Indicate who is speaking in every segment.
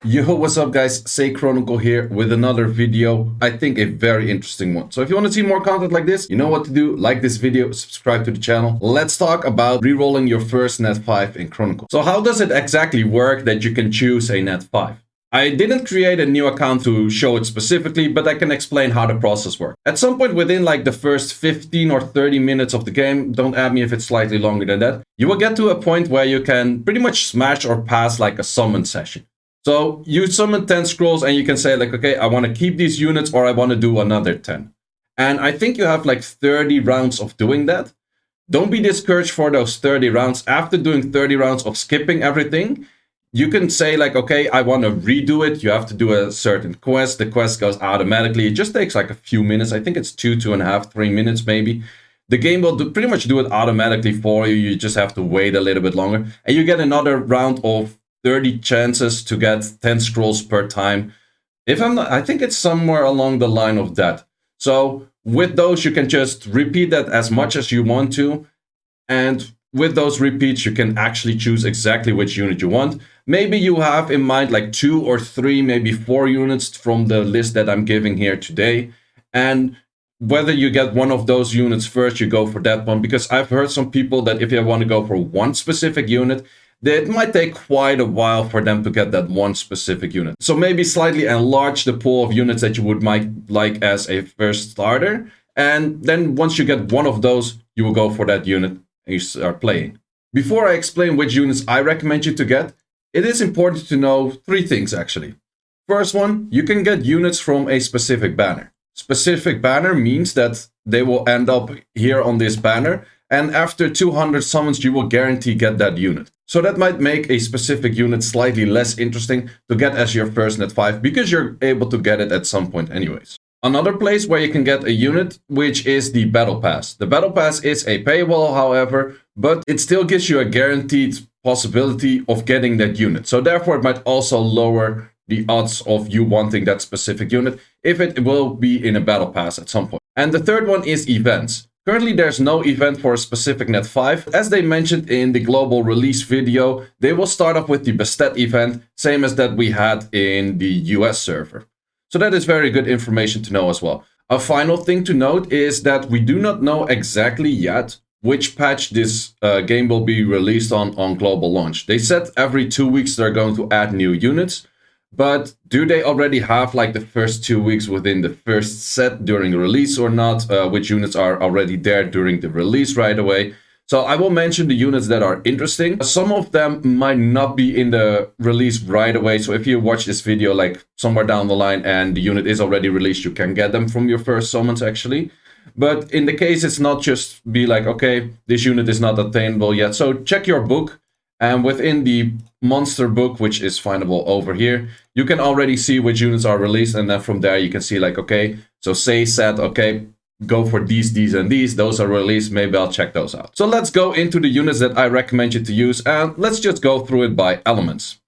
Speaker 1: Yo, what's up guys? Say Chronicle here with another video. I think a very interesting one. So if you want to see more content like this, you know what to do. Like this video, subscribe to the channel. Let's talk about re-rolling your first net 5 in Chronicle. So how does it exactly work that you can choose a net 5? I didn't create a new account to show it specifically, but I can explain how the process works. At some point within like the first 15 or 30 minutes of the game, don't add me if it's slightly longer than that, you will get to a point where you can pretty much smash or pass like a summon session. So you summon 10 scrolls and you can say like, okay, I want to keep these units or I want to do another 10. And I think you have like 30 rounds of doing that. Don't be discouraged for those 30 rounds. After doing 30 rounds of skipping everything, you can say like, okay, I want to redo it. You have to do a certain quest. The quest goes automatically. It just takes like a few minutes. I think it's 2.5, 3 minutes maybe. The game will pretty much do it automatically for you. You just have to wait a little bit longer. And you get another round of 30 chances to get 10 scrolls per time. If I'm not, I think it's somewhere along the line of that. So with those, you can just repeat that as much as you want to. And with those repeats, you can actually choose exactly which unit you want. Maybe you have in mind like 2 or 3, maybe 4 units from the list that I'm giving here today. And whether you get one of those units first, you go for that one. Because I've heard some people that if you want to go for one specific unit, it might take quite a while for them to get that one specific unit. So maybe slightly enlarge the pool of units that you might like as a first starter. And then once you get one of those, you will go for that unit and you start playing. Before I explain which units I recommend you to get, it is important to know 3 things actually. First one, you can get units from a specific banner. Specific banner means that they will end up here on this banner. And after 200 summons, you will guarantee get that unit. So that might make a specific unit slightly less interesting to get as your first net 5 because you're able to get it at some point anyways. Another place where you can get a unit, which is the Battle Pass. The Battle Pass is a paywall, however, but it still gives you a guaranteed possibility of getting that unit. So therefore, it might also lower the odds of you wanting that specific unit if it will be in a Battle Pass at some point. And the third one is events. Currently, there's no event for a specific net 5. As they mentioned in the global release video, they will start off with the Bastet event, same as that we had in the US server. So that is very good information to know as well. A final thing to note is that we do not know exactly yet which patch this game will be released on global launch. They said every 2 weeks they're going to add new units. But do they already have like the first 2 weeks within the first set during release or not? Which units are already there during the release right away? So I will mention the units that are interesting. Some of them might not be in the release right away. So if you watch this video like somewhere down the line and the unit is already released, you can get them from your first summons actually. But in the case, it's not just be like, okay, this unit is not attainable yet. So check your book. And within the monster book, which is findable over here, you can already see which units are released. And then from there, you can see like, okay, so say said, okay, go for these, and these. Those are released. Maybe I'll check those out. So let's go into the units that I recommend you to use. And let's just go through it by elements.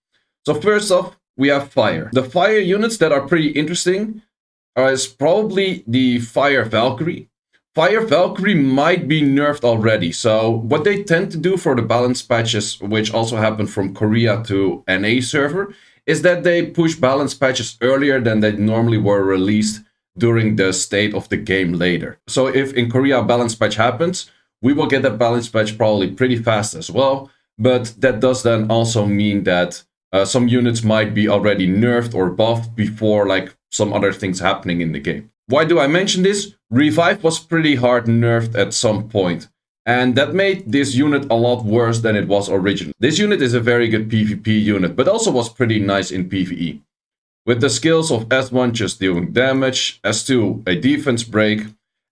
Speaker 1: So first off, we have fire. The fire units that are pretty interesting is probably the Fire Valkyrie. Fire Valkyrie might be nerfed already, so what they tend to do for the balance patches, which also happened from Korea to NA server, is that they push balance patches earlier than they normally were released during the state of the game later. So if in Korea a balance patch happens, we will get that balance patch probably pretty fast as well, but that does then also mean that some units might be already nerfed or buffed before like some other things happening in the game. Why do I mention this? Revive was pretty hard nerfed at some point, and that made this unit a lot worse than it was originally. This unit is a very good PvP unit, but also was pretty nice in PvE. With the skills of S1 just dealing damage, S2 a defense break,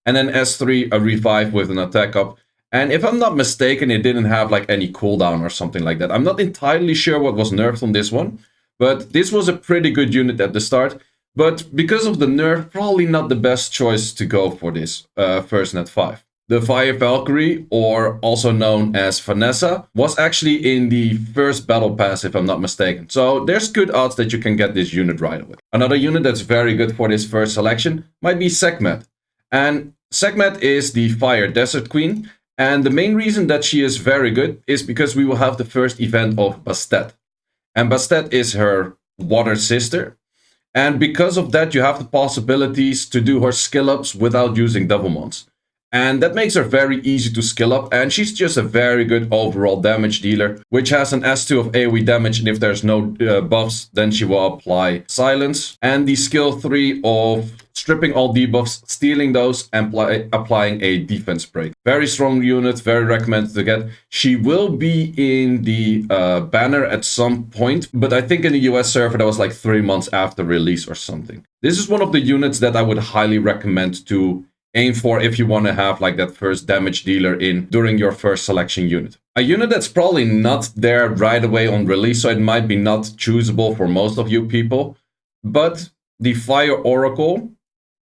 Speaker 1: and then S3 a revive with an attack up. And if I'm not mistaken, it didn't have like any cooldown or something like that. I'm not entirely sure what was nerfed on this one, but this was a pretty good unit at the start. But because of the nerf, probably not the best choice to go for this first net 5. The Fire Valkyrie, or also known as Vanessa, was actually in the first battle pass if I'm not mistaken. So there's good odds that you can get this unit right away. Another unit that's very good for this first selection might be Sekhmet. And Sekhmet is the Fire Desert Queen. And the main reason that she is very good is because we will have the first event of Bastet. And Bastet is her water sister. And because of that, you have the possibilities to do her skill ups without using double mons. And that makes her very easy to skill up, and she's just a very good overall damage dealer, which has an S2 of AoE damage, and if there's no buffs, then she will apply silence. And the skill 3 of stripping all debuffs, stealing those, and applying a defense break. Very strong unit, very recommended to get. She will be in the banner at some point, but I think in the US server that was like 3 months after release or something. This is one of the units that I would highly recommend to aim for if you want to have like that first damage dealer in during your first selection unit. A unit that's probably not there right away on release, so it might be not choosable for most of you people, but the Fire Oracle,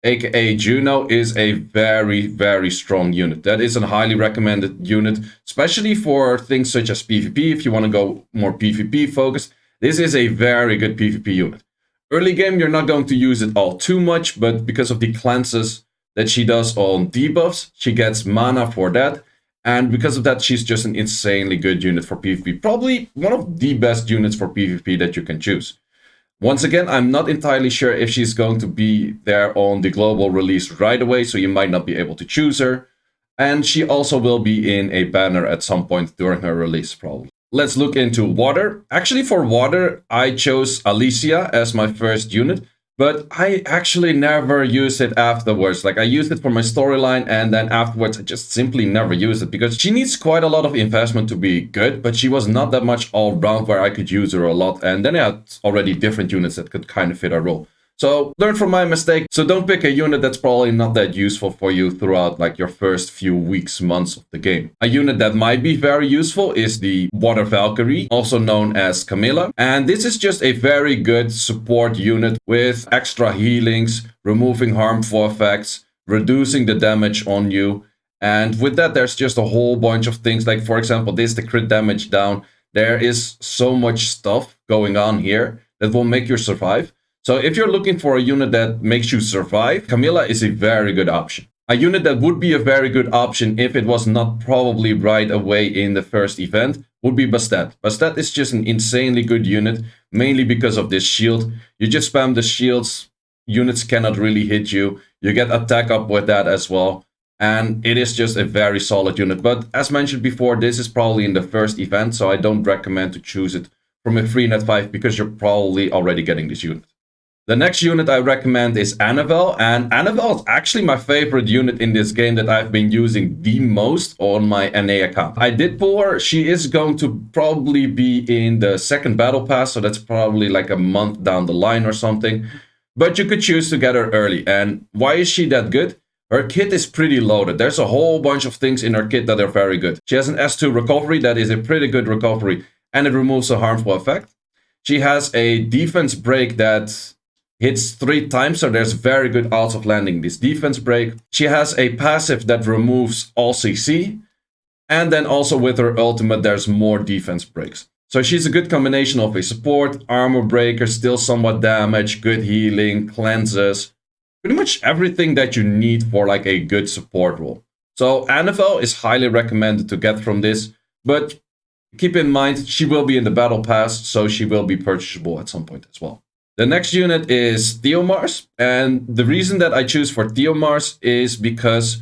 Speaker 1: aka Juno, is a very, very strong unit. That is a highly recommended unit, especially for things such as PvP. If you want to go more PvP focused, this is a very good PvP unit. Early game, you're not going to use it all too much, but because of the cleanses that she does on debuffs, she gets mana for that, and because of that, she's just an insanely good unit for PvP. Probably one of the best units for PvP that you can choose. Once again, I'm not entirely sure if she's going to be there on the global release right away, so you might not be able to choose her. And she also will be in a banner at some point during her release, probably. Let's look into water. Actually, for water, I chose Alicia as my first unit, but I actually never used it afterwards. Like, I used it for my storyline, and then afterwards I just simply never used it because she needs quite a lot of investment to be good, but she was not that much all round where I could use her a lot. And then I had already different units that could kind of fit her role. So learn from my mistake. So don't pick a unit that's probably not that useful for you throughout like your first few weeks, months of the game. A unit that might be very useful is the Water Valkyrie, also known as Camilla. And this is just a very good support unit with extra healings, removing harmful effects, reducing the damage on you. And with that, there's just a whole bunch of things. Like, for example, this, the crit damage down. There is so much stuff going on here that will make you survive. So if you're looking for a unit that makes you survive, Camilla is a very good option. A unit that would be a very good option if it was not probably right away in the first event would be Bastet. Bastet is just an insanely good unit, mainly because of this shield. You just spam the shields, units cannot really hit you. You get attack up with that as well. And it is just a very solid unit. But as mentioned before, this is probably in the first event, so I don't recommend to choose it from a free net 5 because you're probably already getting this unit. The next unit I recommend is Annabelle, and Annabelle is actually my favorite unit in this game that I've been using the most on my NA account. I did pull her. She is going to probably be in the second battle pass, so that's probably like a month down the line or something. But you could choose to get her early. And why is she that good? Her kit is pretty loaded. There's a whole bunch of things in her kit that are very good. She has an S2 recovery that is a pretty good recovery, and it removes a harmful effect. She has a defense break that hits 3 times, so there's very good odds of landing this defense break. She has a passive that removes all CC, and then also with her ultimate there's more defense breaks. So she's a good combination of a support, armor breaker, still somewhat damage, good healing, cleanses, pretty much everything that you need for like a good support role. So Annabelle is highly recommended to get from this, but keep in mind she will be in the battle pass, so she will be purchasable at some point as well. The next unit is Theomars, and the reason that I choose for Theomars is because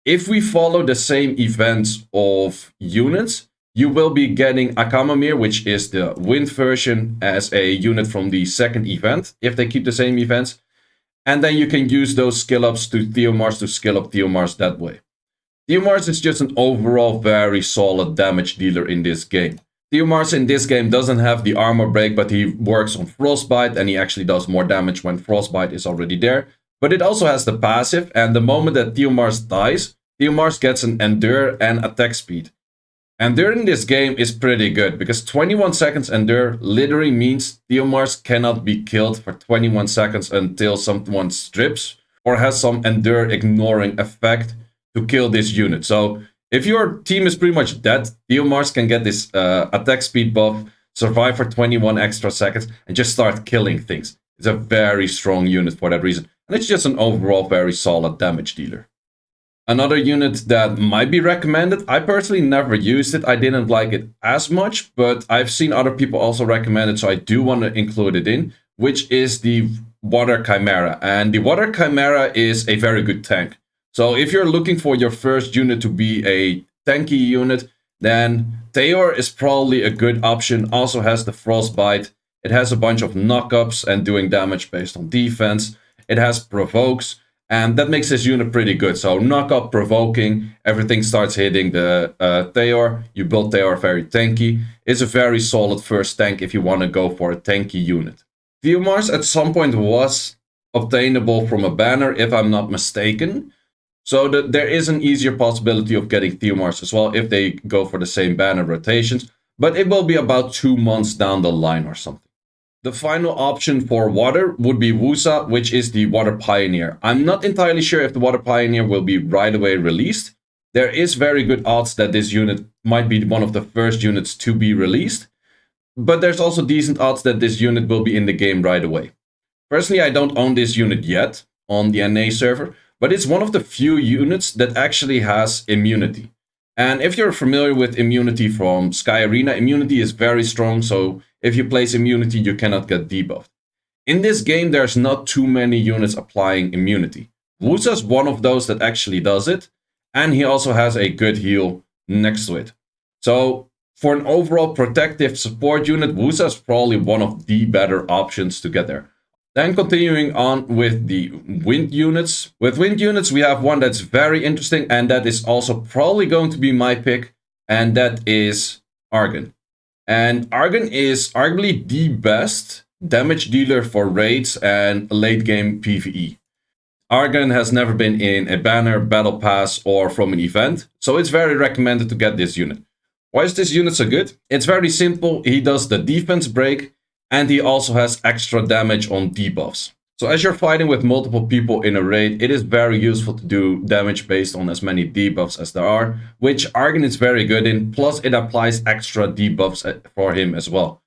Speaker 1: if we follow the same events of units, you will be getting Akamamir, which is the wind version, as a unit from the second event, if they keep the same events. And then you can use those skill ups to Theomars to skill up Theomars that way. Theomars is just an overall very solid damage dealer in this game. Theomars in this game doesn't have the armor break, but he works on Frostbite, and he actually does more damage when Frostbite is already there. But it also has the passive, and the moment that Theomars dies, Theomars gets an Endure and attack speed. Endure in this game is pretty good, because 21 seconds Endure literally means Theomars cannot be killed for 21 seconds until someone strips, or has some Endure ignoring effect to kill this unit. So if your team is pretty much dead, Theomars can get this attack speed buff, survive for 21 extra seconds, and just start killing things. It's a very strong unit for that reason. And it's just an overall very solid damage dealer. Another unit that might be recommended, I personally never used it, I didn't like it as much, but I've seen other people also recommend it, so I do want to include it in, which is the Water Chimera. And the Water Chimera is a very good tank. So if you're looking for your first unit to be a tanky unit, then Theor is probably a good option. Also has the Frostbite. It has a bunch of knockups and doing damage based on defense. It has provokes, and that makes this unit pretty good. So knockup, provoking, everything starts hitting the Theor. You build Theor very tanky. It's a very solid first tank if you want to go for a tanky unit. Theomars at some point was obtainable from a banner, if I'm not mistaken. So there is an easier possibility of getting Theomars as well if they go for the same banner rotations. But it will be about 2 months down the line or something. The final option for water would be Wusa, which is the Water Pioneer. I'm not entirely sure if the Water Pioneer will be right away released. There is very good odds that this unit might be one of the first units to be released. But there's also decent odds that this unit will be in the game right away. Personally, I don't own this unit yet on the NA server, but it's one of the few units that actually has immunity. And if you're familiar with immunity from Sky Arena, immunity is very strong, so if you place immunity, you cannot get debuffed. In this game, there's not too many units applying immunity. Wusa's one of those that actually does it, and he also has a good heal next to it. So for an overall protective support unit, Wusa is probably one of the better options to get there. Then continuing on with the wind units. With wind units, we have one that's very interesting, and that is also probably going to be my pick, and that is Argon. And Argon is arguably the best damage dealer for raids and late game PvE. Argon has never been in a banner, battle pass, or from an event, so it's very recommended to get this unit. Why is this unit so good? It's very simple. He does the defense break, and he also has extra damage on debuffs. So as you're fighting with multiple people in a raid, it is very useful to do damage based on as many debuffs as there are, which Argon is very good in, plus it applies extra debuffs for him as well.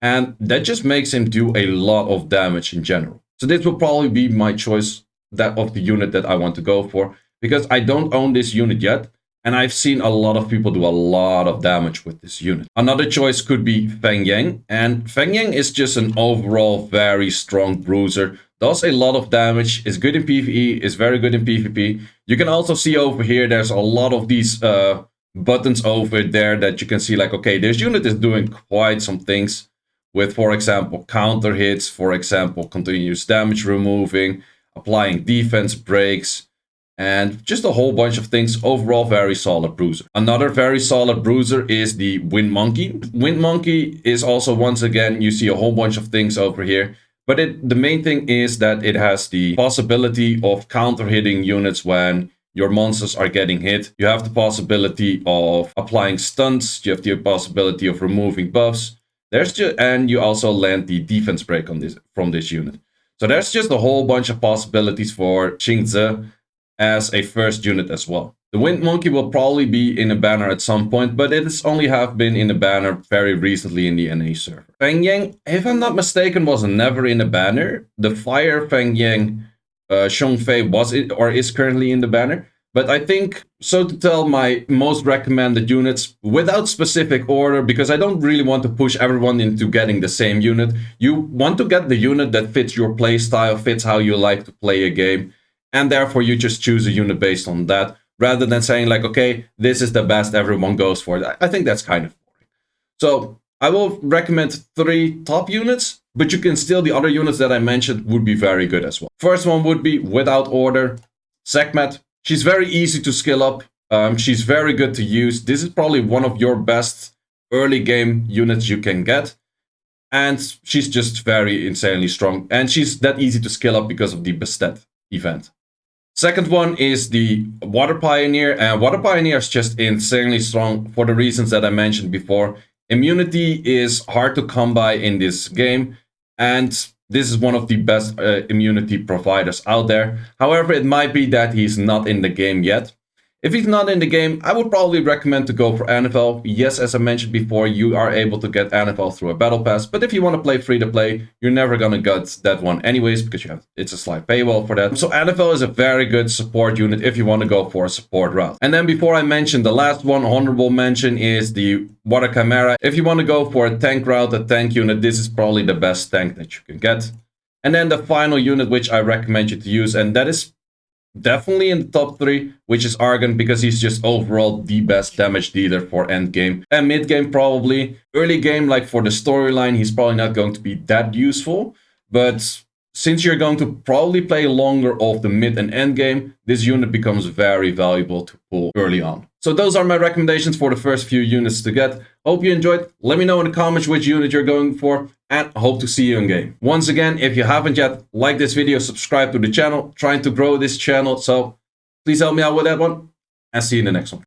Speaker 1: And that just makes him do a lot of damage in general. So this will probably be my choice of the unit that I want to go for, because I don't own this unit yet, and I've seen a lot of people do a lot of damage with this unit. Another choice could be Feng Yang, and Feng Yang is just an overall very strong bruiser. Does a lot of damage, is good in PvE, is very good in PvP. You can also see over here, there's a lot of these buttons over there that you can see like, okay, this unit is doing quite some things with, for example, counter hits, for example, continuous damage removing, applying defense breaks, and just a whole bunch of things. Overall, very solid bruiser. Another very solid bruiser is the Wind Monkey. Wind Monkey is also, once again, you see a whole bunch of things over here. But the main thing is that it has the possibility of counter-hitting units when your monsters are getting hit. You have the possibility of applying stunts. You have the possibility of removing buffs. And you also land the defense break on from this unit. So there's just a whole bunch of possibilities for Xingzi as a first unit as well. The Wind Monkey will probably be in a banner at some point, but it has only been in a banner very recently in the NA server. Feng Yang, if I'm not mistaken, was never in a banner. The Fire Feng Yang Shongfei was it or is currently in the banner. But I think, so to tell, my most recommended units without specific order, because I don't really want to push everyone into getting the same unit. You want to get the unit that fits your playstyle, fits how you like to play a game, and therefore you just choose a unit based on that, rather than saying like, okay, this is the best, everyone goes for it. I think that's kind of boring. So I will recommend 3 top units, but you can still, the other units that I mentioned would be very good as well. First one would be, without order, Sekhmet. She's very easy to skill up. She's very good to use. This is probably one of your best early game units you can get. And she's just very insanely strong. And she's that easy to skill up because of the Bastet event. Second one is the Water Pioneer, and Water Pioneer is just insanely strong for the reasons that I mentioned before. Immunity is hard to come by in this game, and this is one of the best immunity providers out there. However, it might be that he's not in the game yet. If he's not in the game, I would probably recommend to go for NFL. Yes, as I mentioned before, you are able to get NFL through a battle pass, but if you want to play free to play, you're never gonna get that one anyways, because it's a slight paywall for that. So NFL is a very good support unit if you want to go for a support route. And then before I mention the last one, honorable mention is the Water Chimera. If you want to go for a tank route, a tank unit, this is probably the best tank that you can get. And then the final unit which I recommend you to use, and that is definitely in the top 3, which is Argon, because he's just overall the best damage dealer for end game and mid game probably. Early game, like for the storyline, he's probably not going to be that useful, but since you're going to probably play longer of the mid and end game, this unit becomes very valuable to pull early on. So those are my recommendations for the first few units to get. Hope you enjoyed. Let me know in the comments which unit you're going for, and hope to see you in game. Once again, if you haven't yet, like this video, subscribe to the channel. Trying to grow this channel, so please help me out with that one, and see you in the next one.